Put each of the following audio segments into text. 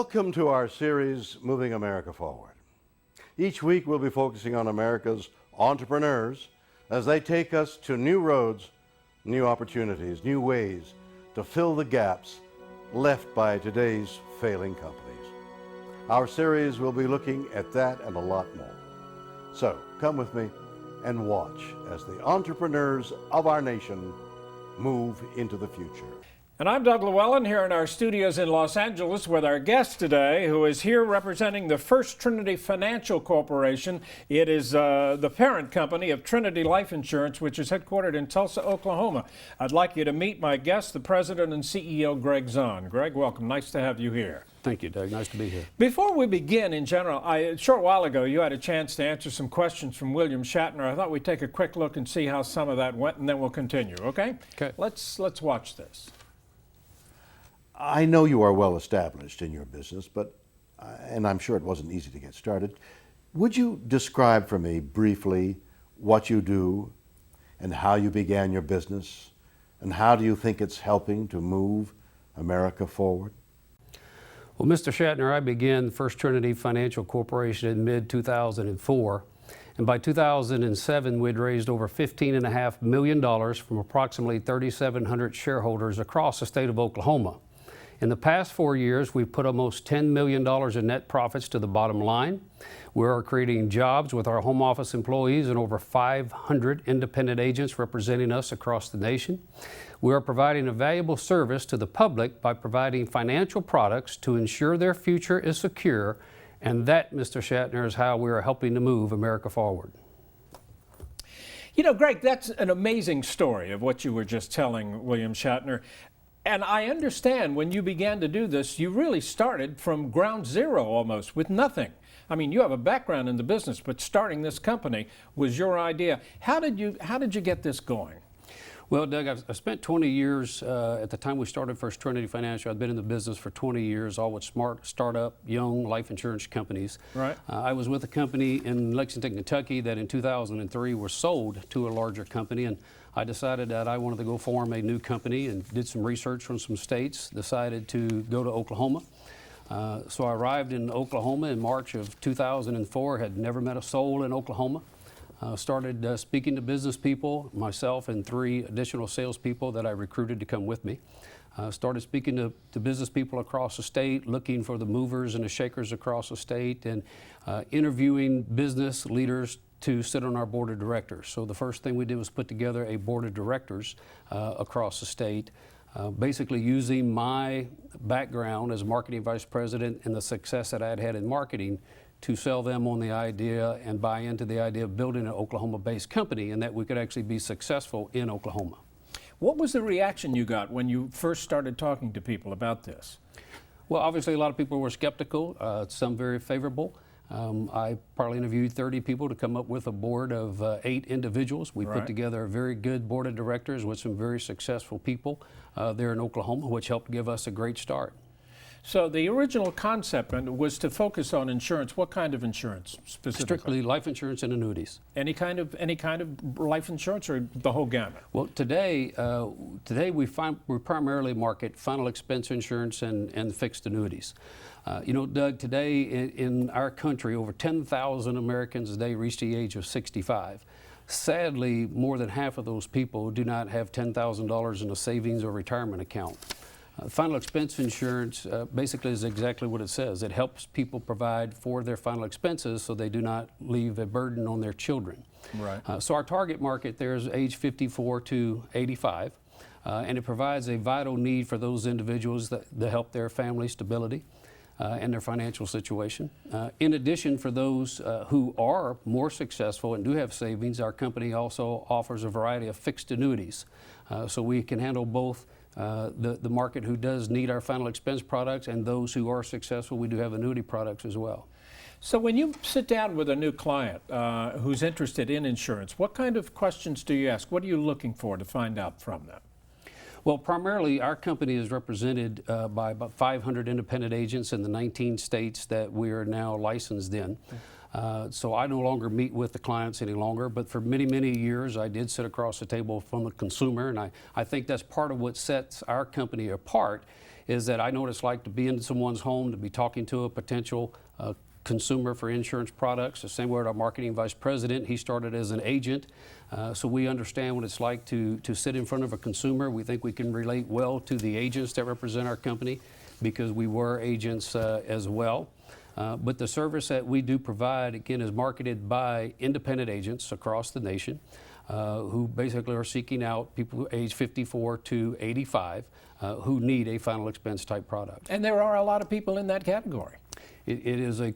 Welcome to our series, Moving America Forward. Each week we'll be focusing on America's entrepreneurs as they take us to new roads, new opportunities, new ways to fill the gaps left by today's failing companies. Our series will be looking at that and a lot more. So come with me and watch as the entrepreneurs of our nation move into the future. And I'm Doug Llewellyn here in our studios in Los Angeles with our guest today, who is here representing the First Trinity Financial Corporation. It is the parent company of Trinity Life Insurance, which is headquartered in Tulsa, Oklahoma. I'd like you to meet my guest, the President and CEO, Gregg Zahn. Gregg, welcome. Nice to have you here. Thank you, Doug. Nice to be here. Before we begin, in general, a short while ago, you had a chance to answer some questions from William Shatner. I thought we'd take a quick look and see how some of that went, and then we'll continue, okay? Okay. Let's watch this. I know you are well established in your business, and I'm sure it wasn't easy to get started. Would you describe for me briefly what you do and how you began your business, and how do you think it's helping to move America forward? Well, Mr. Shatner, I began First Trinity Financial Corporation in mid-2004. And by 2007, we'd raised over $15.5 million from approximately 3,700 shareholders across the state of Oklahoma. In the past 4 years, we've put almost $10 million in net profits to the bottom line. We are creating jobs with our home office employees and over 500 independent agents representing us across the nation. We are providing a valuable service to the public by providing financial products to ensure their future is secure. And that, Mr. Shatner, is how we are helping to move America forward. You know, Gregg, that's an amazing story of what you were just telling William Shatner. And I understand when you began to do this, you really started from ground zero almost with nothing. I mean, you have a background in the business, but starting this company was your idea. How did you get this going? Well, Doug, I've spent 20 years, at the time we started First Trinity Financial, I'd been in the business for 20 years, all with smart, startup, young life insurance companies. Right. I was with a company in Lexington, Kentucky that in 2003 was sold to a larger company, and I decided that I wanted to go form a new company and did some research from some states, decided to go to Oklahoma. So I arrived in Oklahoma in March of 2004, had never met a soul in Oklahoma. Started speaking to business people, myself and 3 additional salespeople that I recruited to come with me. Started speaking to business people across the state, looking for the movers and the shakers across the state, and interviewing business leaders to sit on our board of directors. So the first thing we did was put together a board of directors across the state, basically using my background as marketing vice president and the success that I had had in marketing to sell them on the idea and buy into the idea of building an Oklahoma-based company and that we could actually be successful in Oklahoma. What was the reaction you got when you first started talking to people about this? Well, obviously a lot of people were skeptical, some very favorable. I probably interviewed 30 people to come up with a board of 8 individuals. We put together a very good board of directors with some very successful people there in Oklahoma, which helped give us a great start. So the original concept was to focus on insurance. What kind of insurance specifically? Strictly life insurance and annuities. Any kind of life insurance, or the whole gamut? Well, today we primarily market final expense insurance and fixed annuities. You know, Doug, today in our country, over 10,000 Americans a day reach the age of 65. Sadly, more than half of those people do not have $10,000 in a savings or retirement account. Final expense insurance basically is exactly what it says. It helps people provide for their final expenses so they do not leave a burden on their children. Right. So our target market there is age 54 to 85, and it provides a vital need for those individuals that help their family stability and their financial situation. In addition, for those who are more successful and do have savings, our company also offers a variety of fixed annuities. So we can handle both the market who does need our final expense products and those who are successful. We do have annuity products as well. So when you sit down with a new client who's interested in insurance, what kind of questions do you ask? What are you looking for to find out from them? Well, primarily our company is represented by about 500 independent agents in the 19 states that we are now licensed in. So I no longer meet with the clients any longer, but for many, many years I did sit across the table from the consumer, and I think that's part of what sets our company apart is that I know what it's like to be in someone's home, to be talking to a potential consumer for insurance products. The same way with our marketing vice president, he started as an agent. So we understand what it's like to sit in front of a consumer. We think we can relate well to the agents that represent our company because we were agents as well. But the service that we do provide, again, is marketed by independent agents across the nation who basically are seeking out people age 54 to 85 who need a final expense type product. And there are a lot of people in that category. It is a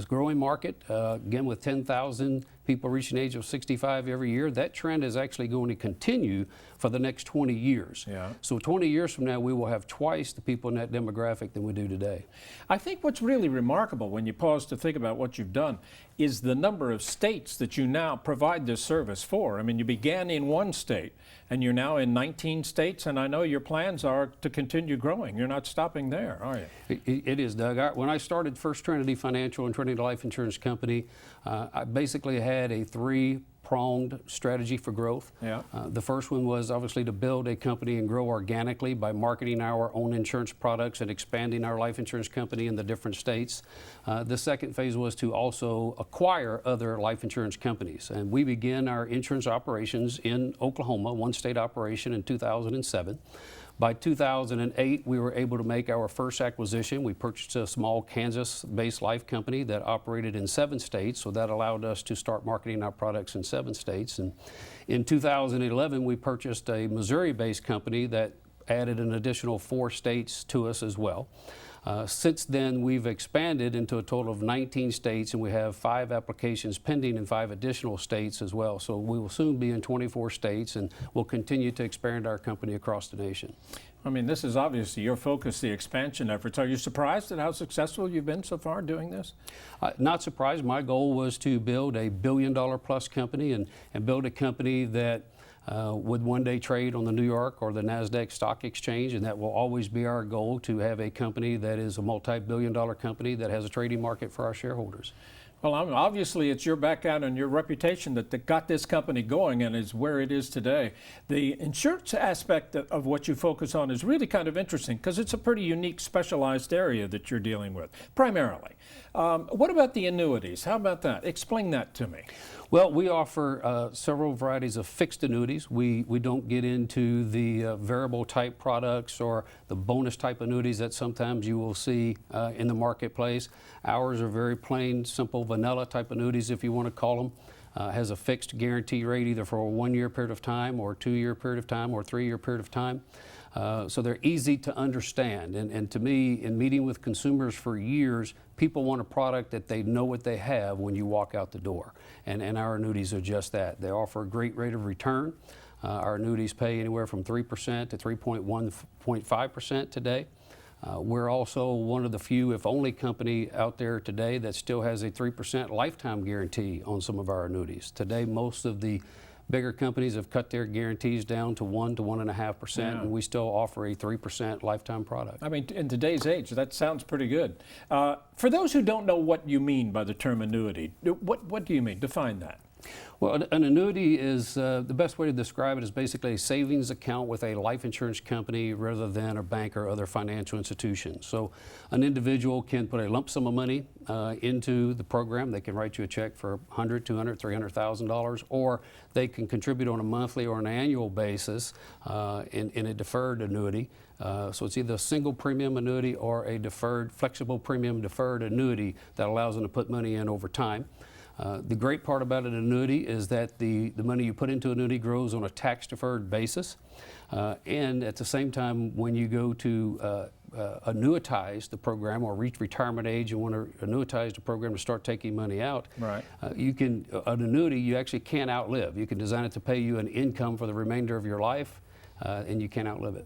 growing market, again, with 10,000 people reaching the age of 65 every year. That trend is actually going to continue for the next 20 years. Yeah. So 20 years from now, we will have twice the people in that demographic than we do today. I think what's really remarkable when you pause to think about what you've done is the number of states that you now provide this service for. I mean, you began in one state and you're now in 19 states, and I know your plans are to continue growing. You're not stopping there, are you? It is, Doug. When I started First Trinity Financial and Trinity Life Insurance Company, I basically had a three-pronged strategy for growth. Yeah. The first one was obviously to build a company and grow organically by marketing our own insurance products and expanding our life insurance company in the different states. The second phase was to also acquire other life insurance companies. And we began our insurance operations in Oklahoma, one-state operation, in 2007. By 2008, we were able to make our first acquisition. We purchased a small Kansas-based life company that operated in 7 states, so that allowed us to start marketing our products in 7 states. And in 2011, we purchased a Missouri-based company that added an additional 4 states to us as well. Since then, we've expanded into a total of 19 states, and we have 5 applications pending in 5 additional states as well. So we will soon be in 24 states, and we'll continue to expand our company across the nation. I mean, this is obviously your focus, the expansion efforts. Are you surprised at how successful you've been so far doing this? Not surprised. My goal was to build a billion-dollar-plus company and build a company that would one day trade on the New York or the NASDAQ stock exchange, and that will always be our goal, to have a company that is a multi-billion-dollar company that has a trading market for our shareholders. Well, obviously it's your background and your reputation that got this company going and is where it is today. The insurance aspect of what you focus on is really kind of interesting because it's a pretty unique, specialized area that you're dealing with, primarily. What about the annuities? How about that? Explain that to me. Well, we offer several varieties of fixed annuities. We don't get into the variable type products or the bonus type annuities that sometimes you will see in the marketplace. Ours are very plain, simple, vanilla type annuities, if you want to call them. Has a fixed guarantee rate either for a 1-year period of time or a 2-year period of time or a 3-year period of time. So they're easy to understand. And to me, in meeting with consumers for years, people want a product that they know what they have when you walk out the door. And our annuities are just that. They offer a great rate of return. Our annuities pay anywhere from 3% to 3.1.5% today. We're also one of the few, if only, company out there today that still has a 3% lifetime guarantee on some of our annuities. Today, most of the bigger companies have cut their guarantees down to 1 to 1.5%, and we still offer a 3% lifetime product. I mean, in today's age, that sounds pretty good. For those who don't know what you mean by the term annuity, what do you mean? Define that. Well, an annuity is, the best way to describe it is basically a savings account with a life insurance company rather than a bank or other financial institution. So an individual can put a lump sum of money into the program. They can write you a check for $100,000, $200,000, $300,000, or they can contribute on a monthly or an annual basis in a deferred annuity. So it's either a single premium annuity or a flexible premium deferred annuity that allows them to put money in over time. The great part about an annuity is that the money you put into an annuity grows on a tax-deferred basis. And at the same time, when you go to annuitize the program or reach retirement age and want to annuitize the program to start taking money out, right. An annuity you actually can't outlive. You can design it to pay you an income for the remainder of your life, and you can't outlive it.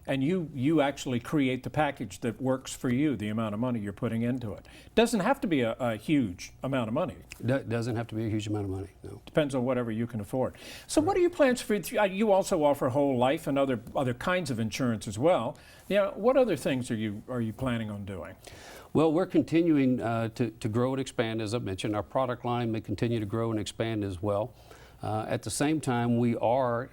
And you actually create the package that works for you, the amount of money you're putting into it. Doesn't have to be a huge amount of money. Doesn't have to be a huge amount of money, no. Depends on whatever you can afford. So what are your plans for, you also offer whole life and other kinds of insurance as well. What other things are you planning on doing? Well, we're continuing to grow and expand, as I mentioned. Our product line may continue to grow and expand as well. At the same time, we are,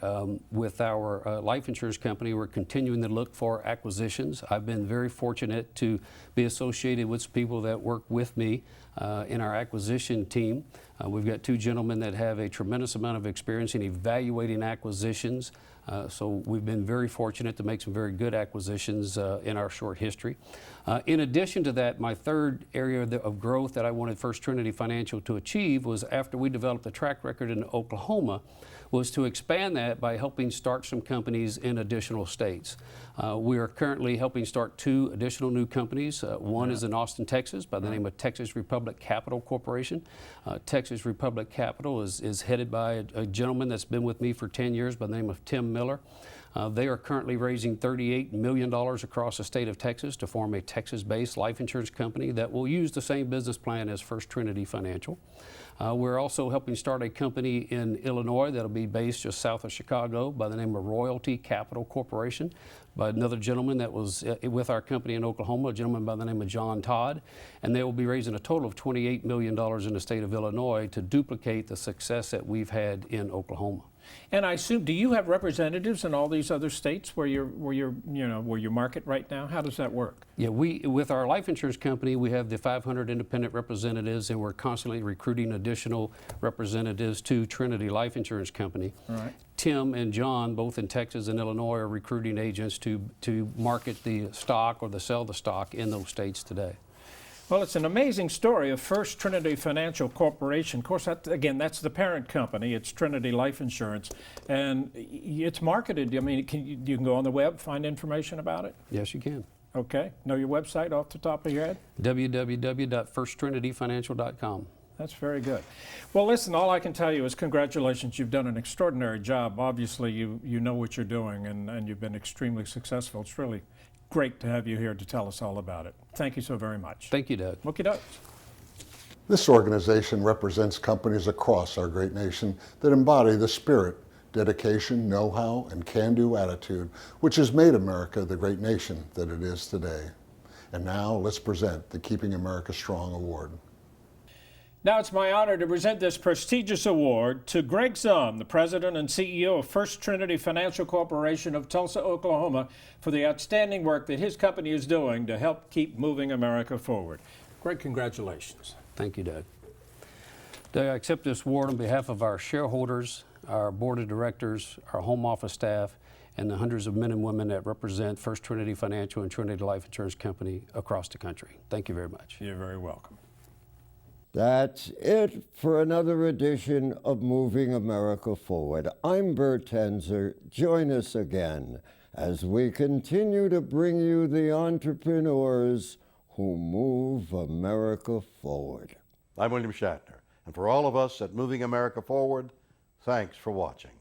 with our life insurance company, we're continuing to look for acquisitions. I've been very fortunate to be associated with people that work with me in our acquisition team. We've got two gentlemen that have a tremendous amount of experience in evaluating acquisitions. So we've been very fortunate to make some very good acquisitions in our short history. In addition to that, my third area of growth that I wanted First Trinity Financial to achieve was, after we developed a track record in Oklahoma, was to expand that by helping start some companies in additional states. We are currently helping start 2 additional new companies. One is in Austin, Texas, by the name of Texas Republic Capital Corporation. Texas Republic Capital is headed by a gentleman that's been with me for 10 years by the name of Tim Miller. They are currently raising $38 million across the state of Texas to form a Texas-based life insurance company that will use the same business plan as First Trinity Financial. We're also helping start a company in Illinois that'll be based just south of Chicago by the name of Royalty Capital Corporation, by another gentleman that was with our company in Oklahoma, a gentleman by the name of John Todd. And they will be raising a total of $28 million in the state of Illinois to duplicate the success that we've had in Oklahoma. And I assume, do you have representatives in all these other states where you market right now? How does that work? Yeah, with our life insurance company, we have the 500 independent representatives, and we're constantly recruiting additional representatives to Trinity Life Insurance Company. All right. Tim and John, both in Texas and Illinois, are recruiting agents to market the stock or to sell the stock in those states today. Well, it's an amazing story of First Trinity Financial Corporation. Of course, again, that's the parent company. It's Trinity Life Insurance, and it's marketed. I mean, you can go on the web, find information about it? Yes, you can. Okay. Know your website off the top of your head? www.firsttrinityfinancial.com. That's very good. Well, listen, all I can tell you is congratulations. You've done an extraordinary job. Obviously, you know what you're doing, and you've been extremely successful. It's really great to have you here to tell us all about it. Thank you so very much. Thank you, Doug. Okie doke. This organization represents companies across our great nation that embody the spirit, dedication, know-how, and can-do attitude which has made America the great nation that it is today. And now let's present the Keeping America Strong Award. Now it's my honor to present this prestigious award to Gregg Zahn, the President and CEO of First Trinity Financial Corporation of Tulsa, Oklahoma, for the outstanding work that his company is doing to help keep moving America forward. Gregg, congratulations. Thank you, Doug. Doug, I accept this award on behalf of our shareholders, our board of directors, our home office staff, and the hundreds of men and women that represent First Trinity Financial and Trinity Life Insurance Company across the country. Thank you very much. You're very welcome. That's it for another edition of Moving America Forward. I'm Bert Tenzer. Join us again as we continue to bring you the entrepreneurs who move America forward. I'm William Shatner, and for all of us at Moving America Forward, thanks for watching.